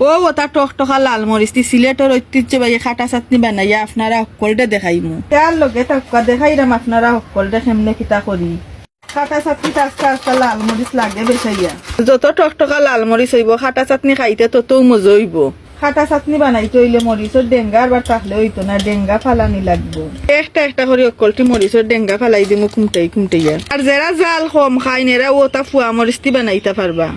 ও ওটা টকটকা লাল মরিচ দি সিলেটের ঐতিহ্যবাহী খাটা চাটনি বানাইয়া আপনারা সকলটা দেখাইমু তার লগে তাক্কা দেখাইরাম আপনারা সকলটা কেমনে কিতা করি খাটা চাটনি আস্তে আস্তে লাল মরিচ লাগে বেসাইয়া যত টকটকা লাল মরিচ হইব খাটা চাটনি খাইতে তত মজা হইব খাটা চাটনি বানাইতে হইলে মরিচের ডেঙ্গা আবার তাহলে হইতো না ডেঙ্গা ফালানি লাগবো একটা একটা করে অকলটি মরিচের ডেঙ্গা ফালাই দিমু কুমটাইয়া আর যারা জাল কম খাই নেরা ওটা ফুয়া মরিচটি বানাইতে পারবা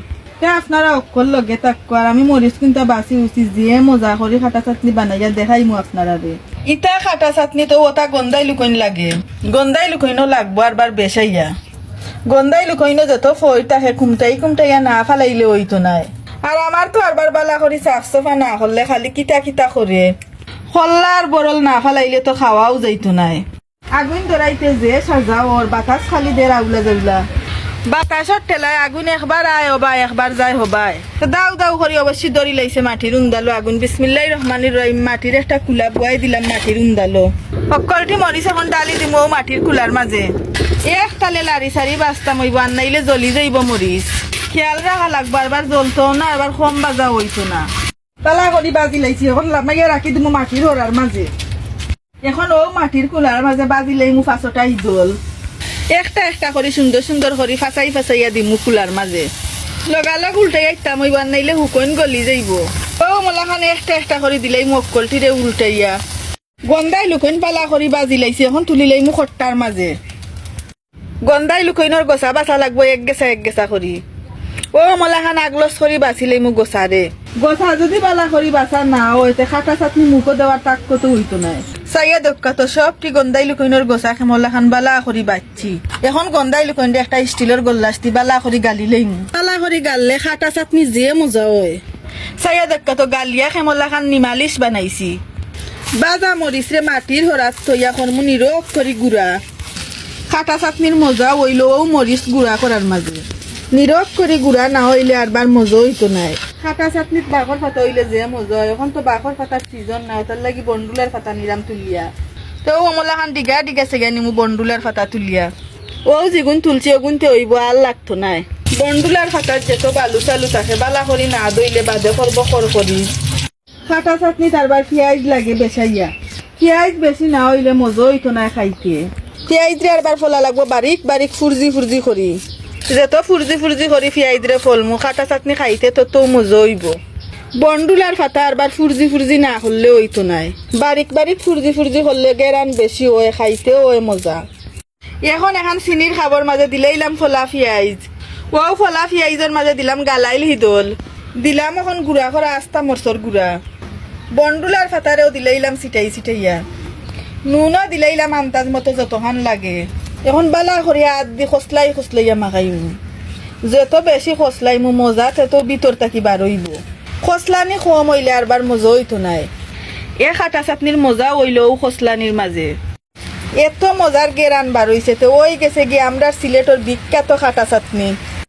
আপনারা অকল লগে থাকো আর আমি মরিচ কিন্তু বাঁচি উচি যে মজা করে খাটা চাটনি বানাইয়া দেখাইমু আপনারা রে ইটা খাটা চাটনি তো ওটা গন্ধাই লুকইন লাগে গন্ধাই লুকইনও লাগবো আর বার বেসাইয়া গন্ধাই লুকইনও যত ফই তাকে কুমটাইয়া না ফালাইলে হইতো নাই আর আমার তো আরবার বালা করি সাফ সাফা না করলে খালি কিতা কিতা করে খল্লার বরল না ফালাইলে তো খাওয়াও যাইতো নাই আগুন ধরাইতে যে সাজাও ওর বাতাস খালি দের আউলা যাউলা বাতাসর ঠেলায় আগুন একবার আয় হবাই একবার যায় হবাই দাও দাও করি অবশ্যই দড়ি লাইছে মাটির উন্দালো আগুন বিসমিল্লাহির রহমানির রহিম মাটির একটা কুলা বুয়াই দিলাম মাটির উন্দালো সকলটি মরিচ এখন ডালি দিমু মাটির কুলার মাঝে এক তালে লারি সারি বাস্তাম হইব আর নাইলে জ্বলি যাইব মরিচ খেয়াল রাখা লাগবো আবার জ্বলতো না আবার কম বাজা হইতো না তালা করি বাজি লাইছি এখন লামাইয়া রাখি দিমু মাটির হরার মাঝে এখন ও মাটির কুলার মাঝে বাজি লাইমু পাঁচটা ইদল একটা একটা করে সুন্দর সুন্দর করে ফাঁসাইয়া দিমু কুলার মাঝে লগালগ উল্টাই আইতাম হইব আর নাইলে হুকইন গলি যাইব ও মোলাখানে একটা একটা করে দিলাই মক্কলটিরে উল্টাইয়া গন্ধাই লুকইন পালা করি বাজি লাইছি এখন তুলি লাইমু খট্টার মাঝে গন্ধাই লুকইনের গোছা বাছা লাগবো এক গেছা করি ও মলাখান আগলস করি বাঁচিলে মোক গোছারে গোছা যদি বালা করি বাঁচা না হইতে খাটা চাটনি মুখো দেওয়ার তাক কত হইতো নাই চাইয়া দক্কা তো সবটি গন্ধাই লুকইনের গোছা মলাখান বালা করি বাচ্ছি এখন গন্ধাই লুকইন একটা স্টিলের গল্লাস্তি বালা করি গালি লইমু বালা করি গাললে খাটা চাটনি যে মজা হয় চাইয়া দক্কা তো গালিয়া খেমলাখান নিমালিশ বানাইছি বাজা মরিচরে মাটির হরাত থইয়া কর্ম নিরোগ করি গুড়া খাটা চাটনির মজা হইলেও মরিচ গুড়া করার মাঝে নিরোগ করে গুড়া না হইলে আরবার মজা হইতো নাই খাটা চাটনিত বাঘর পাতা হইলে যে মজা হয় এখন তো বাঘর পাতার সিজন নাই তার লাগি বন্ডুলার পাতা নিলাম তুলিয়া তো অমলা খান ডিগা সেগা নিমু বন্ডুলার পাতা তুলিয়া ও যেগুন তুলছি ওগুনতে হইব আর লাগতো নাই বন্ডুলার পাতার যেত বালু চালু থাকে বালা করি না দইলে বাদে করবো করি খাটা চাটনি তারবার পেঁয়াজ লাগে বেসাইয়া পেঁয়াজ বেশি না হইলে মজা হইতো না খাইতে পেঁয়াজ দিয়ে আরবার ফলা লাগবো বারিক বারিক ফুরজি করি যত ফুরজি করি পেঁয়াজ দিয়ে ফলমু খাটা চাটনি খাইতে তত মজা হইব বন্ডুলার পাতা আরবার ফুরজি না করলে হইতো নাই বারিক ফুরজি করলে গেরান বেশি হয় খাইতেও হয় মজা এখন চিনির খাবার মাঝে দিলাইলাম ফলা পেঁয়াজ ও ফলা পেঁয়াজের মাঝে দিলাম গালাইল হিদল দিলাম এখন গুড়া করা আস্তা মরচর গুড়া বন্ডুলার পাতারেও দিলাইলাম চিটাইয়া নুনও দিলাইলাম আন্দাজ মতো যতখান লাগে এখন বালা করে হাত দি খসলাইয়া মাখাইমু যত বেশি খসলাইমু মজা তত ভিতর থাকি বার হইব খসলানি কম হইলে আরবার মজা হইতো নাই এ খাটা চাটনির মজা হইলেও খসলানির মাঝে এত মজার গেরান বার হইছে তো ওই গেছে গিয়ে আমরা সিলেটের বিখ্যাত খাটা চাটনি